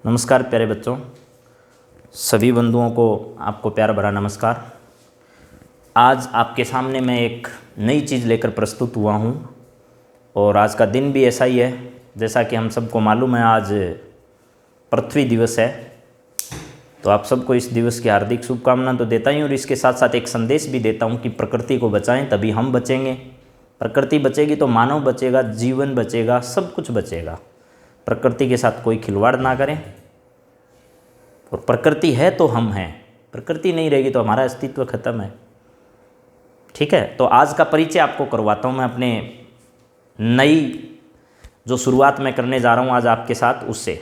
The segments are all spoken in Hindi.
नमस्कार प्यारे बच्चों, सभी बंधुओं को आपको प्यार भरा नमस्कार। आज आपके सामने मैं एक नई चीज़ लेकर प्रस्तुत हुआ हूँ और आज का दिन भी ऐसा ही है। जैसा कि हम सबको मालूम है, आज पृथ्वी दिवस है, तो आप सबको इस दिवस की हार्दिक शुभकामनाएं तो देता ही हूँ और इसके साथ साथ एक संदेश भी देता हूँ कि प्रकृति को बचाएं, तभी हम बचेंगे। प्रकृति बचेगी तो मानव बचेगा, जीवन बचेगा, सब कुछ बचेगा। प्रकृति के साथ कोई खिलवाड़ ना करें। और प्रकृति है तो हम हैं, प्रकृति नहीं रहेगी तो हमारा अस्तित्व खत्म है। ठीक है, तो आज का परिचय आपको करवाता हूँ मैं अपने नई जो शुरुआत मैं करने जा रहा हूँ आज आपके साथ, उससे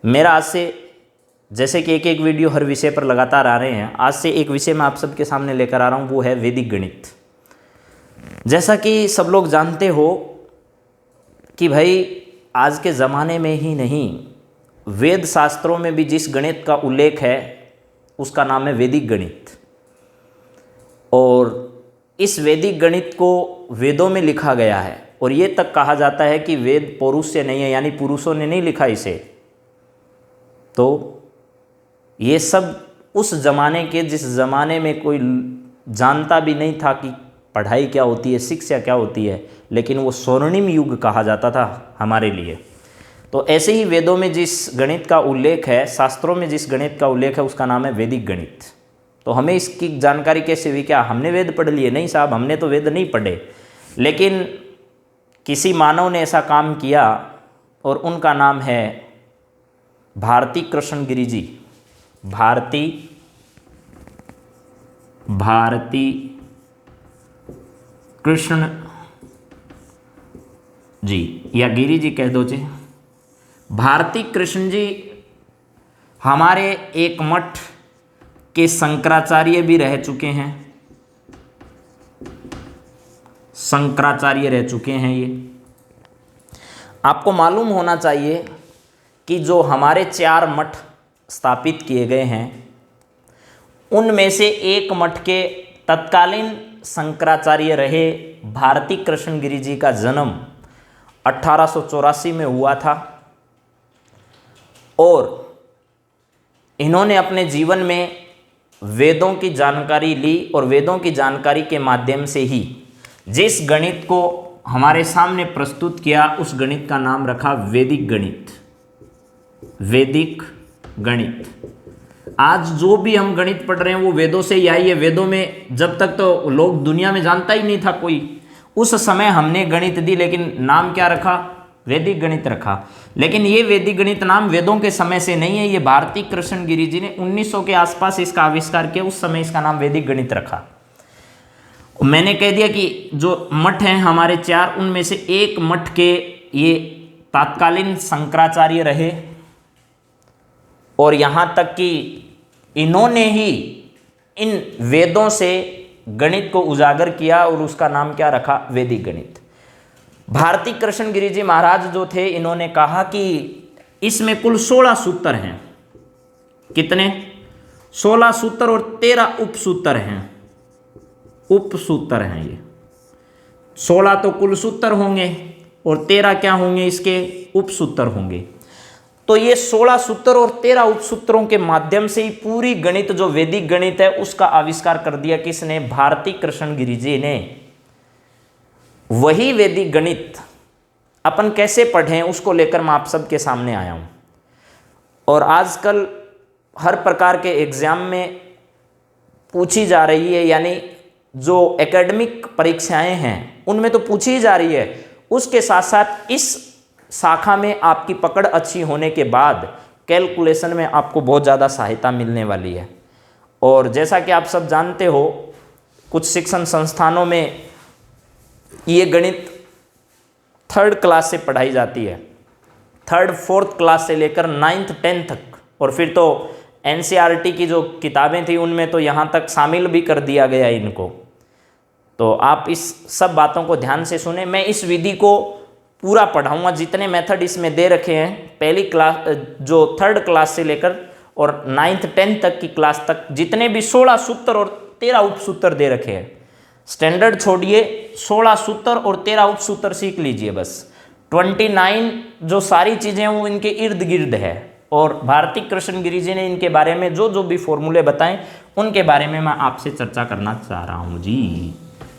मेरा आज से जैसे कि एक वीडियो हर विषय पर लगातार आ रहे हैं, आज से एक विषय मैं आप सबके सामने लेकर आ रहा हूँ, वो है वैदिक गणित। जैसा कि सब लोग जानते हो कि भाई आज के ज़माने में ही नहीं, वेद शास्त्रों में भी जिस गणित का उल्लेख है उसका नाम है वैदिक गणित। और इस वैदिक गणित को वेदों में लिखा गया है और ये तक कहा जाता है कि वेद पुरुष से नहीं है, यानी पुरुषों ने नहीं लिखा इसे। तो ये सब उस ज़माने के, जिस ज़माने में कोई जानता भी नहीं था कि पढ़ाई क्या होती है, शिक्षा क्या होती है, लेकिन वो स्वर्णिम युग कहा जाता था हमारे लिए। तो ऐसे ही वेदों में जिस गणित का उल्लेख है, शास्त्रों में जिस गणित का उल्लेख है, उसका नाम है वैदिक गणित। तो हमें इसकी जानकारी कैसे हुई? क्या हमने वेद पढ़ लिए? नहीं साहब, हमने तो वेद नहीं पढ़े, लेकिन किसी मानव ने ऐसा काम किया और उनका नाम है भारती कृष्ण गिरि जी। भारती कृष्ण जी या गिरि जी कह दो जी। भारती कृष्ण जी हमारे एक मठ के शंकराचार्य भी रह चुके हैं, शंकराचार्य रह चुके हैं। ये आपको मालूम होना चाहिए कि जो हमारे 4 मठ स्थापित किए गए हैं, उनमें से एक मठ के तत्कालीन शंकराचार्य रहे भारती कृष्ण गिरि जी का जन्म 1884 में हुआ था और इन्होंने अपने जीवन में वेदों की जानकारी ली और वेदों की जानकारी के माध्यम से ही जिस गणित को हमारे सामने प्रस्तुत किया, उस गणित का नाम रखा वैदिक गणित। वैदिक गणित। आज जो भी हम गणित पढ़ रहे हैं वो वेदों से ही आई है। वेदों में जब तक तो लोग दुनिया में जानता ही नहीं था कोई, उस समय हमने गणित दी, लेकिन नाम क्या रखा? वैदिक गणित रखा। लेकिन ये वैदिक गणित नाम वेदों के समय से नहीं है, ये भारती कृष्ण गिरि जी ने 1900 के आसपास इसका आविष्कार किया, उस समय इसका नाम वैदिक गणित रखा। मैंने कह दिया कि जो मठ हैं हमारे 4, उनमें से एक मठ के ये तत्कालीन शंकराचार्य रहे और यहाँ तक कि इन्होंने ही इन वेदों से गणित को उजागर किया और उसका नाम क्या रखा? वैदिक गणित। भारती कृष्ण गिरि जी महाराज जो थे, इन्होंने कहा कि इसमें कुल 16 सूत्र हैं। कितने? 16 सूत्र और 13 उपसूत्र हैं। उपसूत्र हैं ये। 16 तो कुल सूत्र होंगे और 13 क्या होंगे? इसके उपसूत्र होंगे। तो ये 16 सूत्र और 13 उपसूत्रों के माध्यम से ही पूरी गणित, जो वैदिक गणित है, उसका आविष्कार कर दिया किसने? भारती कृष्ण गिरि जी ने। वही वैदिक गणित अपन कैसे पढ़ें, उसको लेकर मैं आप सबके सामने आया हूं। और आजकल हर प्रकार के एग्जाम में पूछी जा रही है, यानी जो एकेडमिक परीक्षाएं हैं उनमें तो पूछी ही जा रही है। उसके साथ साथ इस शाखा में आपकी पकड़ अच्छी होने के बाद कैलकुलेशन में आपको बहुत ज़्यादा सहायता मिलने वाली है। और जैसा कि आप सब जानते हो, कुछ शिक्षण संस्थानों में ये गणित 3rd क्लास से पढ़ाई जाती है, 3rd 4th क्लास से लेकर 9th 10th तक। और फिर तो NCERT की जो किताबें थी उनमें तो यहाँ तक शामिल भी कर दिया गया इनको। तो आप इस सब बातों को ध्यान से सुने। मैं इस विधि को पूरा पढ़ाऊंगा, जितने मेथड इसमें दे रखे हैं, पहली क्लास जो 3rd क्लास से लेकर और 9th 10th तक की क्लास तक, जितने भी 16 सूत्र और 13 उपसूत्र दे रखे हैं। स्टैंडर्ड छोड़िए, 16 सूत्र और 13 उपसूत्र सीख लीजिए बस। 29 जो सारी चीज़ें हैं वो इनके इर्द गिर्द है, और भारती कृष्ण गिरी जी ने इनके बारे में जो जो भी फॉर्मूले बताएं उनके बारे में मैं आपसे चर्चा करना चाह रहा हूँ जी।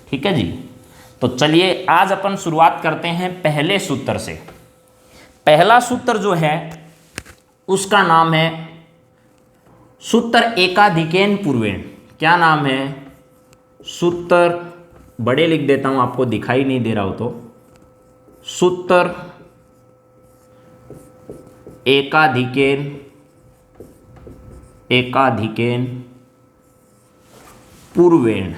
ठीक है जी। तो चलिए आज अपन शुरुआत करते हैं पहले सूत्र से। पहला सूत्र जो है उसका नाम है सूत्र एकाधिकेन पूर्वेण। क्या नाम है? सूत्र, बड़े लिख देता हूं आपको दिखाई नहीं दे रहा हो तो, सूत्र एकाधिकेन पूर्वेण।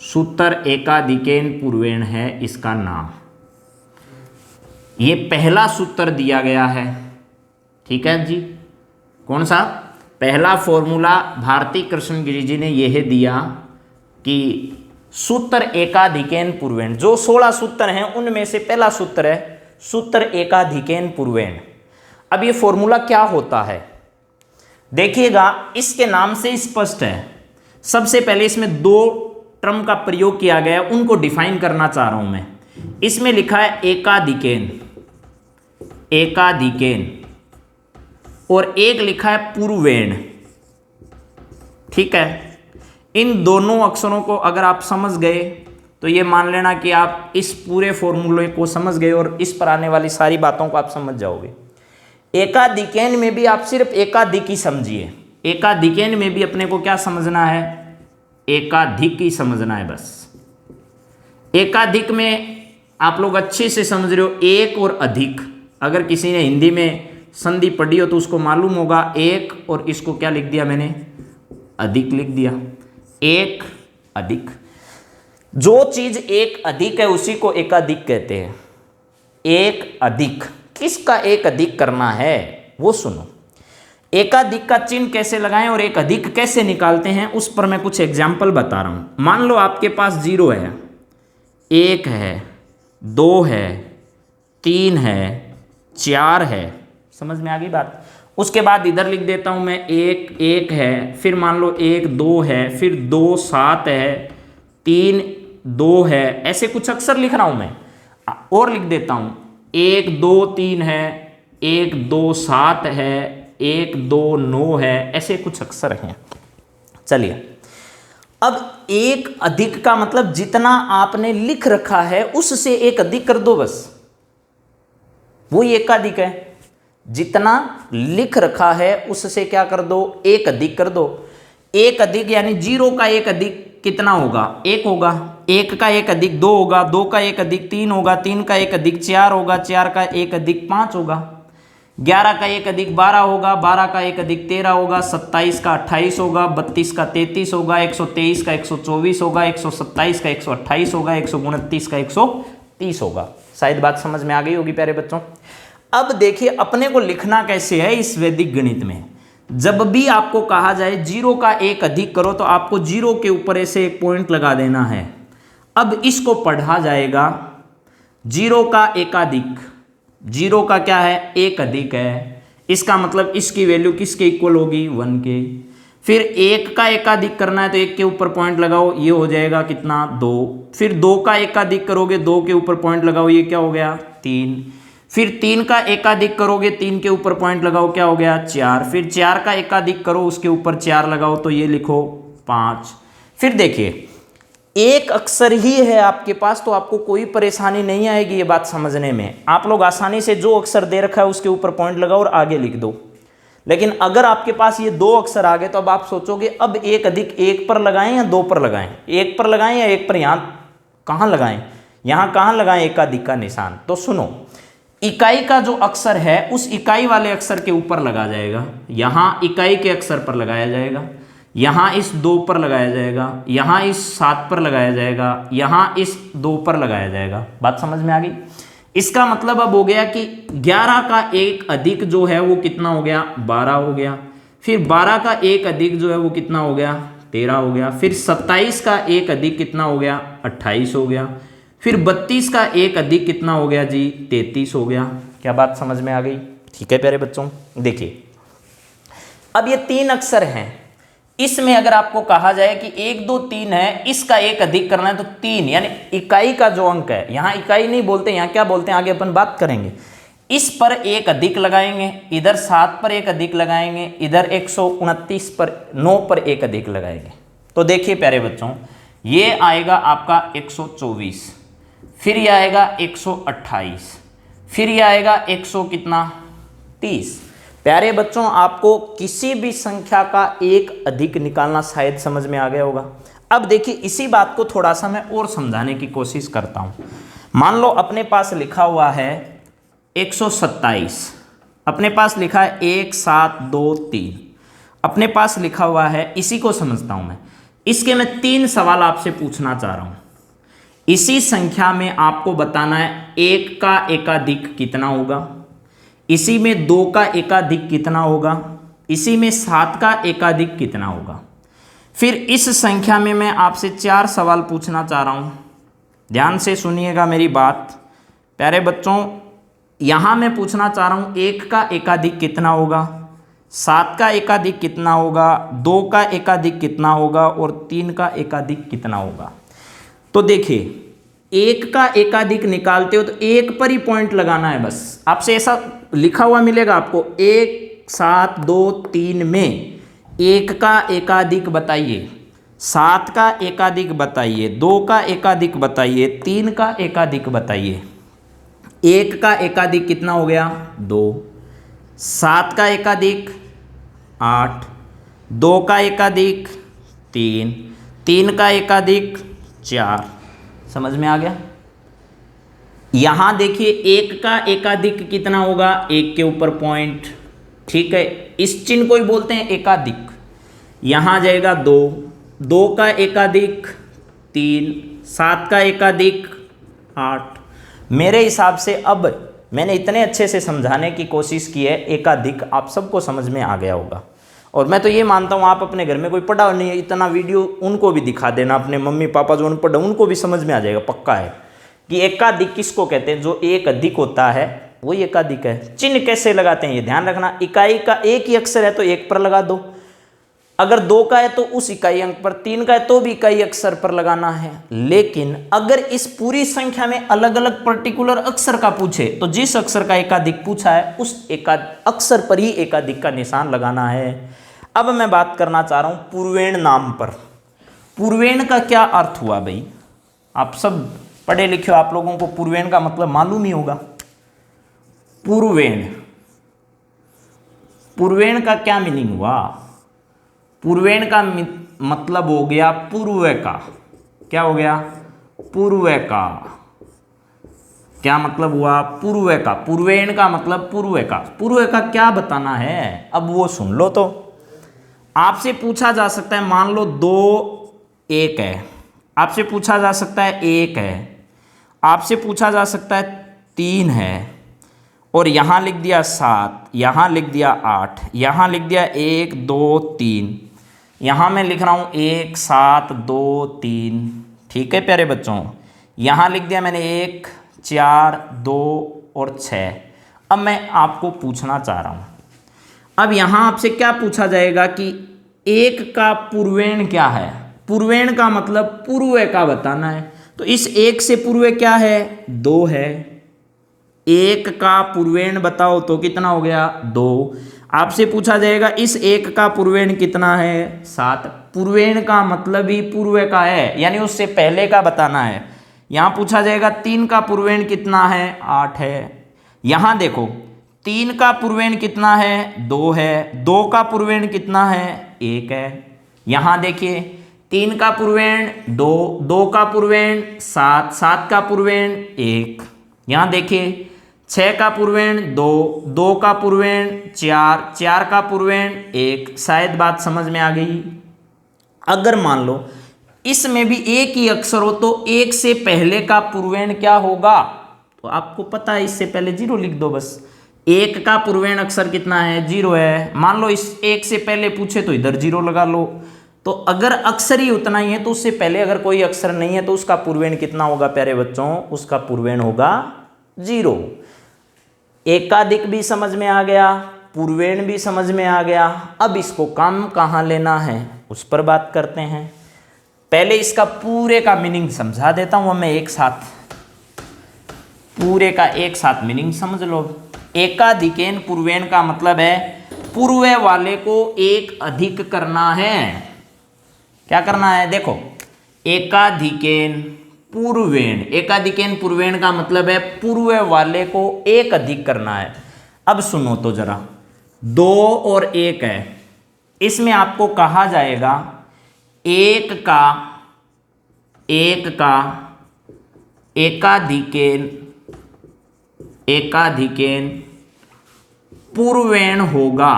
सूत्र एकाधिकेन पूर्वेण है इसका नाम। ये पहला सूत्र दिया गया है। ठीक है जी। कौन सा? पहला फॉर्मूला भारती कृष्ण गिरी जी ने यह दिया कि सूत्र एकाधिकेन पूर्वेण, जो 16 सूत्र हैं उनमें से पहला सूत्र है सूत्र एकाधिकेन पूर्वेण। अब ये फॉर्मूला क्या होता है देखिएगा, इसके नाम से स्पष्ट है। सबसे पहले इसमें 2 टर्म का प्रयोग किया गया है, उनको डिफाइन करना चाह रहा हूं मैं। इसमें लिखा है एकाधिकेन और एक लिखा है पूर्वेण। ठीक है। इन दोनों अक्षरों को अगर आप समझ गए तो ये मान लेना कि आप इस पूरे फॉर्मूले को समझ गए और इस पर आने वाली सारी बातों को आप समझ जाओगे। एकाधिकेन में भी आप सिर्फ एकाधिक ही समझिए। एकाधिकेन में भी अपने को क्या समझना है? एकाधिक ही समझना है बस। एकाधिक में आप लोग अच्छे से समझ रहे हो, एक और अधिक। अगर किसी ने हिंदी में संधि पढ़ी हो तो उसको मालूम होगा, एक और इसको क्या लिख दिया मैंने? अधिक लिख दिया। एक अधिक, जो चीज एक अधिक है उसी को एकाधिक कहते हैं। एक अधिक, किसका एक अधिक करना है वो सुनो। एकाधिक का चिन्ह कैसे लगाएं और एक अधिक कैसे निकालते हैं उस पर मैं कुछ एग्जाम्पल बता रहा हूं। मान लो आपके पास 0 है, 1 है, 2 है, 3 है, 4 है। समझ में आ गई बात? उसके बाद इधर लिख देता हूं मैं 1 है, फिर मान लो 1 2 है, फिर 2 7 है, 3 2 है, ऐसे कुछ अक्षर लिख रहा हूं मैं। और लिख देता हूं 1 2 3 है, 1 2 7 है, 1 2 9 है, ऐसे कुछ अक्षर हैं। चलिए, अब एक अधिक का मतलब जितना आपने लिख रखा है उससे एक अधिक कर दो, बस वही एकाधिक है। जितना लिख रखा है उससे क्या कर दो? एक अधिक कर दो। एक अधिक यानी 0 का एक अधिक कितना होगा? 1 होगा। 1 का एक अधिक 2 होगा, 2 का एक अधिक 3 होगा, 3 का एक अधिक 4 होगा, 4 का एक अधिक 5 होगा, 11 का एक अधिक 12 होगा, 12 का एक अधिक 13 होगा, 27 का 28 होगा, 32 का 33 होगा, 123 का 124 होगा, 127 का 128 होगा, 129 का 130 होगा। शायद बात समझ में आ गई होगी प्यारे बच्चों। अब देखिए अपने को लिखना कैसे है इस वैदिक गणित में। जब भी आपको कहा जाए 0 का एक अधिक करो तो आपको 0 के ऊपर ऐसे एक पॉइंट लगा देना है। अब इसको पढ़ा जाएगा 0 का एकाधिक। 0 का क्या है? एक अधिक है। इसका मतलब इसकी वैल्यू किसके इक्वल होगी? 1 के। फिर 1 का एकाधिक करना है तो 1 के ऊपर पॉइंट लगाओ, ये हो जाएगा कितना? 2। फिर 2 का एकाधिक करोगे, 2 के ऊपर पॉइंट लगाओ, ये क्या हो गया? 3। फिर 3 का एकाधिक करोगे, 3 के ऊपर पॉइंट लगाओ, क्या हो गया? 4। फिर 4 का एकाधिक करो, उसके ऊपर 4 लगाओ तो ये लिखो 5। फिर देखिए एक अक्षर ही है आपके पास तो आपको कोई परेशानी नहीं आएगी ये बात समझने में। आप लोग आसानी से जो अक्षर दे रखा है उसके ऊपर पॉइंट लगाओ और आगे लिख दो। लेकिन अगर आपके पास ये 2 अक्षर आ गए तो अब आप सोचोगे अब एक अधिक 1 पर लगाएं या 2 पर लगाएं? 1 पर लगाएं या 1 पर? यहाँ कहाँ लगाएं? यहाँ कहाँ लगाएं एकाधिक का निशान? तो सुनो, इकाई का जो अक्षर है उस इकाई वाले अक्षर के ऊपर लगाया जाएगा। यहाँ इकाई के अक्षर पर लगाया जाएगा, यहाँ इस 2 पर लगाया जाएगा, यहाँ इस 7 पर लगाया जाएगा, यहाँ इस 2 पर लगाया जाएगा। बात समझ में आ गई? इसका मतलब अब हो गया कि 11 का एक अधिक जो है वो कितना हो गया? 12 हो गया। फिर 12 का एक अधिक जो है वो कितना हो गया? 13 हो गया। फिर 27 का एक अधिक कितना हो गया? 28 हो गया। फिर 32 का एक अधिक कितना हो गया जी? 33 हो गया। क्या बात समझ में आ गई? ठीक है प्यारे बच्चों, देखिए अब ये 3 अक्षर हैं। इसमें अगर आपको कहा जाए कि 1 2 3 है, इसका एक अधिक करना है तो 3, यानी इकाई का जो अंक है, यहाँ इकाई नहीं बोलते, यहाँ क्या बोलते हैं आगे अपन बात करेंगे। इस पर एक अधिक लगाएंगे, इधर 7 पर एक अधिक लगाएंगे, इधर 129 पर 9 पर एक अधिक लगाएंगे। तो देखिए प्यारे बच्चों, ये आएगा आपका 124, फिर ये आएगा 128, फिर ये आएगा 100 कितना 30। प्यारे बच्चों, आपको किसी भी संख्या का एक अधिक निकालना शायद समझ में आ गया होगा। अब देखिए इसी बात को थोड़ा सा मैं और समझाने की कोशिश करता हूं। मान लो अपने पास लिखा हुआ है 127, अपने पास लिखा है 1 7 2 3, अपने पास लिखा हुआ है, इसी को समझता हूं मैं। इसके मैं 3 सवाल आपसे पूछना चाह रहा हूं। इसी संख्या में आपको बताना है 1 का एकाधिक कितना होगा, इसी में 2 का एकाधिक कितना होगा, इसी में 7 का एकाधिक कितना होगा। फिर इस संख्या में मैं आपसे 4 सवाल पूछना चाह रहा हूं। ध्यान से सुनिएगा मेरी बात प्यारे बच्चों। यहां मैं पूछना चाह रहा हूं 1 का एकाधिक कितना होगा, 7 का एकाधिक कितना होगा, 2 का एकाधिक कितना होगा और 3 का एकाधिक कितना होगा। तो देखिए 1 का एकाधिक निकालते हो तो 1 पर ही पॉइंट लगाना है बस। आपसे ऐसा लिखा हुआ मिलेगा आपको 1 7 2 3 में 1 का एकाधिक बताइए, 7 का एकाधिक बताइए, 2 का एकाधिक बताइए, 3 का एकाधिक बताइए। 1 का एकाधिक कितना हो गया 2, 7 का एकाधिक 8, 2 का एकाधिक 3, 3 का एकाधिक 4। समझ में आ गया। यहां देखिए 1 का एकाधिक कितना होगा, 1 के ऊपर पॉइंट, ठीक है, इस चिन्ह को ही बोलते हैं एकाधिक। यहां जाएगा 2, 2 का एकाधिक 3, 7 का एकाधिक 8। मेरे हिसाब से अब मैंने इतने अच्छे से समझाने की कोशिश की है, एकाधिक आप सबको समझ में आ गया होगा। और मैं तो ये मानता हूँ आप अपने घर में कोई पढ़ा नहीं है, इतना वीडियो उनको भी दिखा देना, अपने मम्मी पापा जो अनपढ़ है उनको भी समझ में आ जाएगा, पक्का है कि एकाधिक किसको कहते हैं। जो एक अधिक होता है वही एकाधिक है। चिन्ह कैसे लगाते हैं ये ध्यान रखना। इकाई का एक ही अक्षर है तो 1 पर लगा दो, अगर 2 का है तो उस इकाई अंक पर, 3 का है तो भी इकाई अक्षर पर लगाना है। लेकिन अगर इस पूरी संख्या में अलग अलग पर्टिकुलर अक्षर का पूछे तो जिस अक्षर का एकाधिक पूछा है उस अक्षर पर ही एकाधिक का निशान लगाना है। अब मैं बात करना चाह रहा हूं पूर्वेण नाम पर। पूर्वेण का क्या अर्थ हुआ भाई, आप सब पढ़े लिखे हो, आप लोगों को पूर्वेण का मतलब मालूम ही होगा। पूर्वेण, पूर्वेण का क्या मीनिंग हुआ। पूर्वेण का मतलब हो गया पूर्व का। क्या हो गया, पूर्व का। क्या मतलब हुआ, पूर्व का। पूर्वेण का मतलब पूर्व का। पूर्व का क्या बताना है, अब वो सुन लो। तो आपसे पूछा जा सकता है, मान लो 2 1 है, आपसे पूछा जा सकता है 1 है, आपसे पूछा जा सकता है 3 है, और यहाँ लिख दिया 7, यहाँ लिख दिया 8, यहाँ लिख दिया 1 2 3, यहाँ मैं लिख रहा हूँ 1 7 2 3। ठीक है प्यारे बच्चों, यहाँ लिख दिया मैंने 1 4 2 और 6। अब मैं आपको पूछना चाह रहा हूँ, अब यहाँ आपसे क्या पूछा जाएगा कि 1 का पूर्वेण क्या है। पूर्वेण का मतलब पूर्व का बताना है। तो इस 1 से पूर्व क्या है, 2 है। 1 का पूर्वेण बताओ तो कितना हो गया, 2। आपसे पूछा जाएगा इस 1 का पूर्वेण कितना है, 7। पूर्वेण का मतलब ही पूर्व का है, यानी उससे पहले का बताना है। यहाँ पूछा जाएगा 3 का पूर्वेण कितना है, 8 है। यहाँ देखो 3 का पूर्वेण कितना है, 2 है। 2 का पूर्वेण कितना है, 1 है। यहाँ देखिए 3 का पूर्वेण 2, 2 का पूर्वेण 7, 7 का पूर्वेण 1। यहाँ देखिए 6 का पूर्वेण 2, 2 का पूर्वेण 4, 4 का पूर्वेण 1। शायद बात समझ में आ गई। अगर मान लो इसमें भी एक ही अक्षर हो तो 1 से पहले का पूर्वेण क्या होगा, तो आपको पता है, इससे पहले 0 लिख दो बस। 1 का पूर्वेण अक्षर कितना है, 0 है। मान लो इस 1 से पहले पूछे तो इधर 0 लगा लो। तो अगर अक्षर ही उतना ही है तो उससे पहले अगर कोई अक्षर नहीं है तो उसका पूर्वेण कितना होगा प्यारे बच्चों, उसका पूर्वेण होगा 0। एकाधिक भी समझ में आ गया, पूर्वेण भी समझ में आ गया। अब इसको काम कहाँ लेना है, उस पर बात करते हैं। पहले इसका पूरे का मीनिंग समझा देता हूं मैं एक साथ, पूरे का एक साथ मीनिंग समझ लो। एकाधिकेन पूर्वेण का मतलब है पूर्व वाले को एक अधिक करना है। क्या करना है? देखो, एकाधिकेन पूर्वेण, एकाधिकेन पूर्वेण का मतलब है पूर्व वाले को एक अधिक करना है। अब सुनो तो जरा, 2 और 1 है, इसमें आपको कहा जाएगा एक का एकाधिकेन पूर्वेण होगा।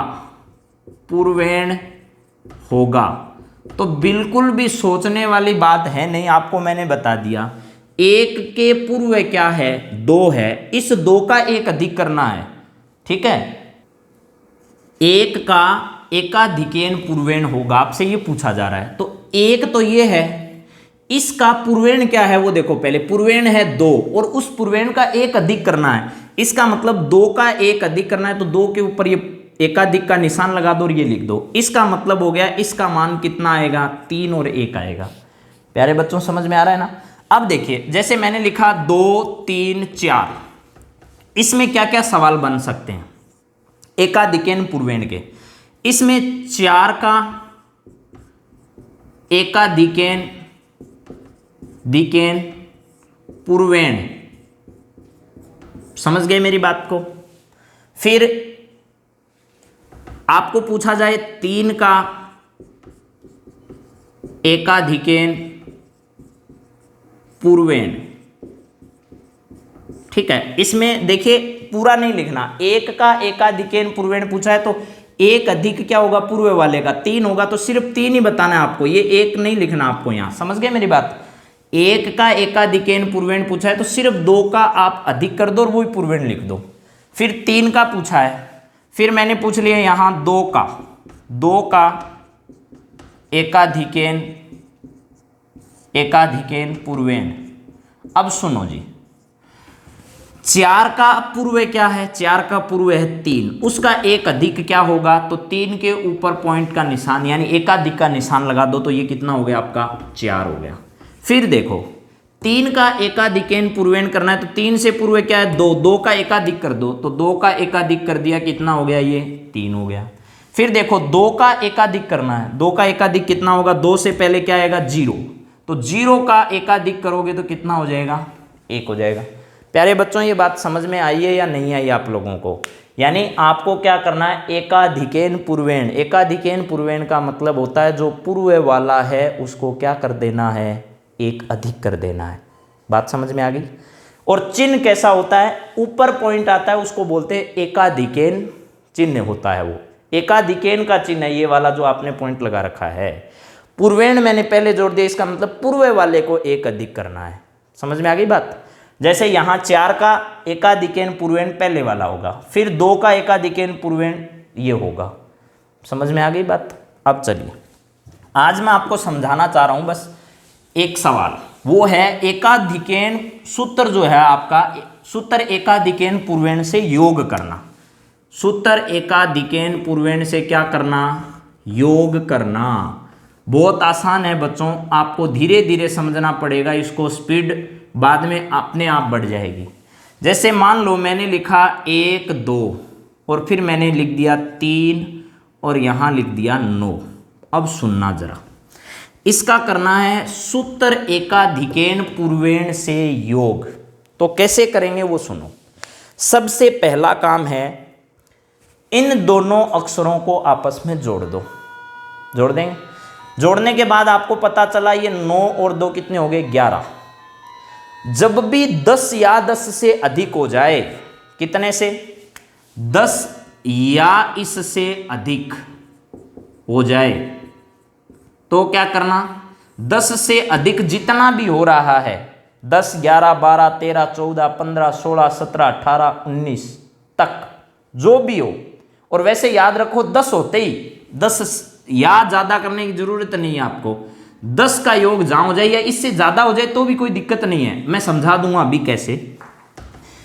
तो बिल्कुल भी सोचने वाली बात है नहीं, आपको मैंने बता दिया। 1 के पूर्व क्या है? 2 है, इस 2 का एक अधिक करना है। ठीक है, 1 का एकाधिकेन पूर्वेण होगा, आपसे ये पूछा जा रहा है। तो 1 तो ये है, इसका पूर्वेण क्या है वो देखो। पहले पूर्वेण है 2 और उस पूर्वेण का एक अधिक करना है। इसका मतलब 2 का एक अधिक करना है, तो 2 के ऊपर ये एकाधिक का निशान लगा दो और ये लिख दो। इसका मतलब हो गया इसका मान कितना आएगा? 3 और 1 आएगा। प्यारे बच्चों, समझ में आ रहा है ना? अब देखिए, जैसे मैंने लिखा 2 3 4, इसमें क्या क्या सवाल बन सकते हैं एकाधिकेन पूर्वेण के? इसमें 4 का एकाधिकेन पूर्वेण, समझ गए मेरी बात को? फिर आपको पूछा जाए 3 का एकाधिकेन पूर्वेण। ठीक है, इसमें देखिए पूरा नहीं लिखना। 1 का एकाधिकेन पूर्वेण पूछा है तो एक अधिक क्या होगा? पूर्व वाले का 3 होगा, तो सिर्फ 3 ही बताना है आपको, ये 1 नहीं लिखना आपको यहां। समझ गए मेरी बात? 1 का एकाधिकेन पूर्वेण पूछा है तो सिर्फ 2 का आप अधिक कर दो और वही पूर्वेण लिख दो। फिर 3 का पूछा है, फिर मैंने पूछ लिया यहां 2 का एकाधिकेन पूर्वेण। अब सुनो जी, 4 का पूर्व क्या है? 4 का पूर्व है 3, उसका एक अधिक क्या होगा? तो 3 के ऊपर पॉइंट का निशान यानी एकाधिक का निशान लगा दो, तो ये कितना हो गया आपका? 4 हो गया। फिर देखो, 3 का एकाधिकेन पूर्वेण करना है तो 3 से पूर्व क्या है? 2, 2 का एकाधिक कर दो, तो 2 का एकाधिक कर दिया, कितना हो गया? ये 3 हो गया। फिर देखो 2 का एकाधिक करना है, 2 का एकाधिक कितना होगा? 2 से पहले क्या आएगा? 0, तो 0 का एकाधिक करोगे तो कितना हो जाएगा? 1 हो जाएगा। प्यारे बच्चों, ये बात समझ में आई है या नहीं आई आप लोगों को? यानी आपको क्या करना है? एकाधिकेन पूर्वेण। एकाधिकेन पूर्वेण का मतलब होता है जो पूर्व वाला है उसको क्या कर देना है? एक अधिक कर देना है। बात समझ में आ गई? और चिन्ह कैसा होता है? ऊपर पॉइंट आता है उसको बोलते हैं एकाधिकेन चिन्ह होता है। वो एकाधिकेन का चिन्ह है ये वाला जो आपने पॉइंट लगा रखा है। पूर्वेण मैंने पहले जोड़ दिया, इसका मतलब पूर्व वाले को एक अधिक करना है। समझ में आ गई बात? जैसे यहाँ 4 का एकाधिकेन पूर्वेण पहले वाला होगा, फिर 2 का एकाधिकेन पूर्वेण ये होगा। समझ में आ गई बात? अब चलिए, आज मैं आपको समझाना चाह रहा हूँ बस एक सवाल, वो है एकाधिकेन सूत्र जो है आपका, सूत्र एकाधिकेन पूर्वेण से योग करना। सूत्र एकाधिकेन पूर्वेण से क्या करना? योग करना। बहुत आसान है बच्चों, आपको धीरे धीरे समझना पड़ेगा इसको, स्पीड बाद में अपने आप बढ़ जाएगी। जैसे मान लो मैंने लिखा 1 2 और फिर मैंने लिख दिया 3 और यहाँ लिख दिया 9। अब सुनना जरा, इसका करना है सूत्र एकाधिकेन पूर्वेण से योग। तो कैसे करेंगे वो सुनो। सबसे पहला काम है इन दोनों अक्षरों को आपस में जोड़ दो। जोड़ देंगे। जोड़ने के बाद आपको पता चला ये 9 और 2 कितने हो गए? 11। जब भी 10 या 10 से अधिक हो जाए, कितने से? 10 या इससे अधिक हो जाए तो क्या करना? 10 से अधिक जितना भी हो रहा है, 10 11 12 13 14 15 16 17 18 19 तक जो भी हो, और वैसे याद रखो 10 होते ही 10 या ज़्यादा करने की जरूरत नहीं है आपको। 10 का योग जहाँ हो जाए या इससे ज़्यादा हो जाए तो भी कोई दिक्कत नहीं है, मैं समझा दूंगा अभी कैसे।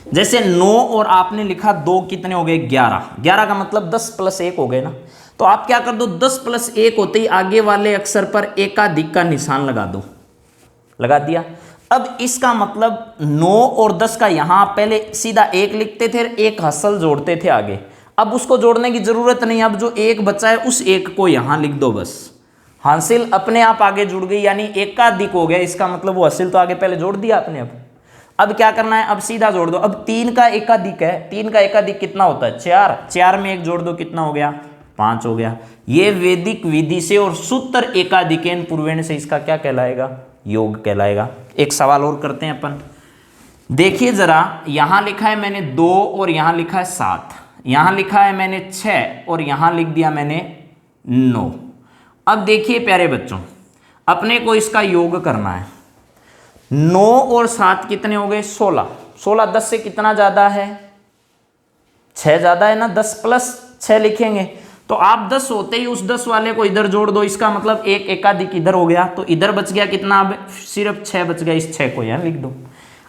जैसे 9 और आपने लिखा 2 कितने हो गए? 11। 11 का मतलब 10 + 1 हो गए ना। तो आप क्या कर दो, 10 + 1 होते ही आगे वाले अक्षर पर एकाधिक का निशान लगा दो। लगा दिया। अब इसका मतलब 9 और 10 का यहां पहले सीधा 1 लिखते थे, एक हासिल जोड़ते थे आगे। अब उसको जोड़ने की जरूरत नहीं, अब जो एक बचा है उस एक को यहां लिख दो बस। हासिल अपने आप आगे जुड़ गई, यानी एकाधिक हो गया। इसका मतलब वो हासिल तो आगे पहले जोड़ दिया आपने। अब क्या करना है, अब सीधा जोड़ दो। अब 3 का एकाधिक है, 3 का एकाधिक कितना होता है, 4। 4 में 1 जोड़ दो, कितना हो गया, 5 हो गया। ये वैदिक विधि से और सूत्र एकाधिकेन पूर्वेण से इसका क्या कहलाएगा, योग कहलाएगा। एक सवाल और करते हैं अपन। देखिए जरा, यहां लिखा है मैंने 2 और यहां लिखा है 7, यहां लिखा है मैंने 6 और यहां लिख दिया मैंने 9। अब देखिए प्यारे बच्चों, अपने को इसका योग करना है। 9 और 7 कितने हो गए, 16। 16 10 से कितना ज्यादा है, 6 ज्यादा है ना। 10 + 6 लिखेंगे तो आप 10 होते ही उस 10 वाले को इधर जोड़ दो। इसका मतलब एक एकाधिक इधर हो गया, तो इधर बच गया कितना, अब सिर्फ 6 बच गया। इस 6 को यहां लिख दो।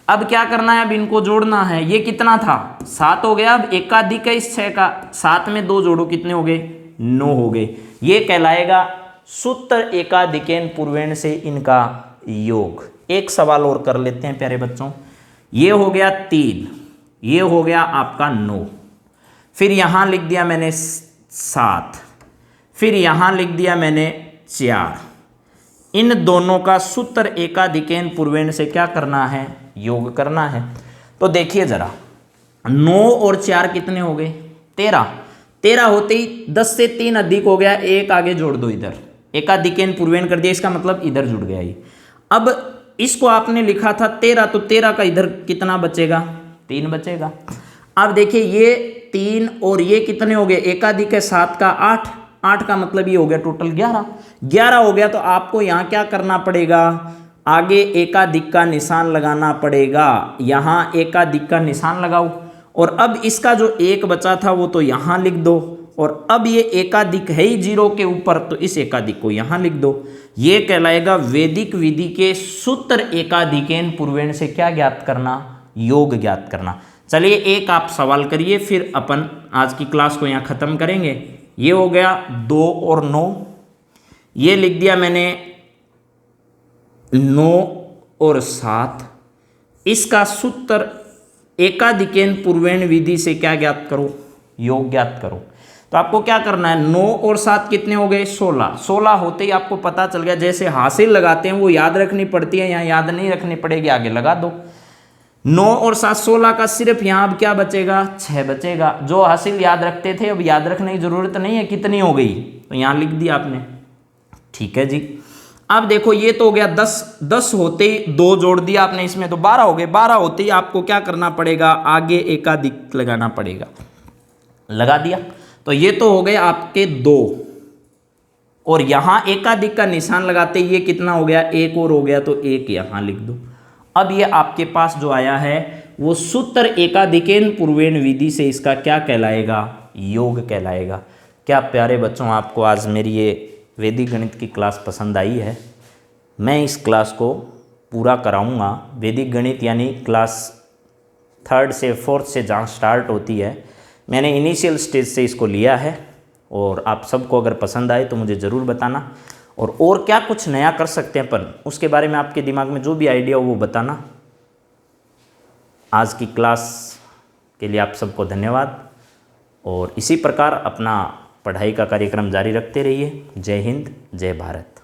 अब क्या करना है, अब इनको जोड़ना है। ये कितना था, 7 हो गया। अब एकाधिक है इस 6 का, 7 में 2 जोड़ो, कितने हो गए, 9 हो गए। ये कहलाएगा सूत्र एकाधिकेन पूर्वेण से इनका योग। एक सवाल और कर लेते हैं प्यारे बच्चों। ये हो गया 3, ये हो गया आपका 9, फिर यहां लिख दिया मैंने 7, फिर यहां लिख दिया मैंने 4। इन दोनों का सूत्र एकाधिकेन पूर्वेण से क्या करना है, योग करना है। तो देखिए जरा, 9 और 4 कितने हो गए, 13। 13 होते ही 10 से 3 अधिक हो गया, एक आगे जोड़ दो इधर, एकाधिकेन पूर्वेण कर दिया। इसका मतलब इधर जुड़ गया ये। अब इसको आपने लिखा था 13, तो 13 का इधर कितना बचेगा, 3 बचेगा। अब देखिए ये 3 और ये कितने हो गए, एकाधिक है 7 का 8, 8 का मतलब ये हो गया टोटल 11। 11 हो गया, तो आपको यहाँ क्या करना पड़ेगा, आगे एकाधिक का निशान लगाना पड़ेगा। यहाँ एकाधिक का निशान लगाओ, और अब इसका जो एक बचा था वो तो यहाँ लिख दो, और अब ये एकाधिक है ही 0 के ऊपर, तो इस एकाधिक को यहाँ लिख दो। ये कहलाएगा वैदिक विधि के सूत्र एकाधिकेन पूर्वेण से क्या ज्ञात करना, योग ज्ञात करना। चलिए एक आप सवाल करिए, फिर अपन आज की क्लास को यहाँ खत्म करेंगे। ये हो गया 2 और 9, ये लिख दिया मैंने 9 और 7। इसका सूत्र एकाधिकेन पूर्वेण विधि से क्या ज्ञात करो, योग ज्ञात करो। तो आपको क्या करना है, 9 और 7 कितने हो गए, 16। 16 होते ही आपको पता चल गया, जैसे हासिल लगाते हैं वो याद रखनी पड़ती है, यहाँ याद नहीं रखनी पड़ेगी, आगे लगा दो। 9 और 7 16 का सिर्फ यहाँ अब क्या बचेगा, 6 बचेगा। जो हासिल याद रखते थे अब याद रखने की जरूरत नहीं है, कितनी हो गई, तो यहाँ लिख दिया आपने। ठीक है जी। अब देखो ये तो हो गया 10, 10 होते ही 2 जोड़ दिया आपने इसमें, तो 12 हो गए। 12 होते ही आपको क्या करना पड़ेगा, आगे एकाधिक लगाना पड़ेगा। लगा दिया, तो ये तो हो गए आपके 2, और यहां एकाधिक का निशान लगाते ये कितना हो गया, 1 और हो गया, तो 1 यहां लिख दो। अब ये आपके पास जो आया है वो सूत्र एकाधिकेन पूर्वेण विधि से इसका क्या कहलाएगा, योग कहलाएगा। क्या प्यारे बच्चों, आपको आज मेरी ये वैदिक गणित की क्लास पसंद आई है? मैं इस क्लास को पूरा कराऊंगा। वैदिक गणित यानी क्लास 3rd से 4th से जहाँ स्टार्ट होती है, मैंने इनिशियल स्टेज से इसको लिया है। और आप सबको अगर पसंद आए तो मुझे ज़रूर बताना, और क्या कुछ नया कर सकते हैं अपन, उसके बारे में आपके दिमाग में जो भी आइडिया हो वो बताना। आज की क्लास के लिए आप सबको धन्यवाद, और इसी प्रकार अपना पढ़ाई का कार्यक्रम जारी रखते रहिए। जय हिंद, जय भारत।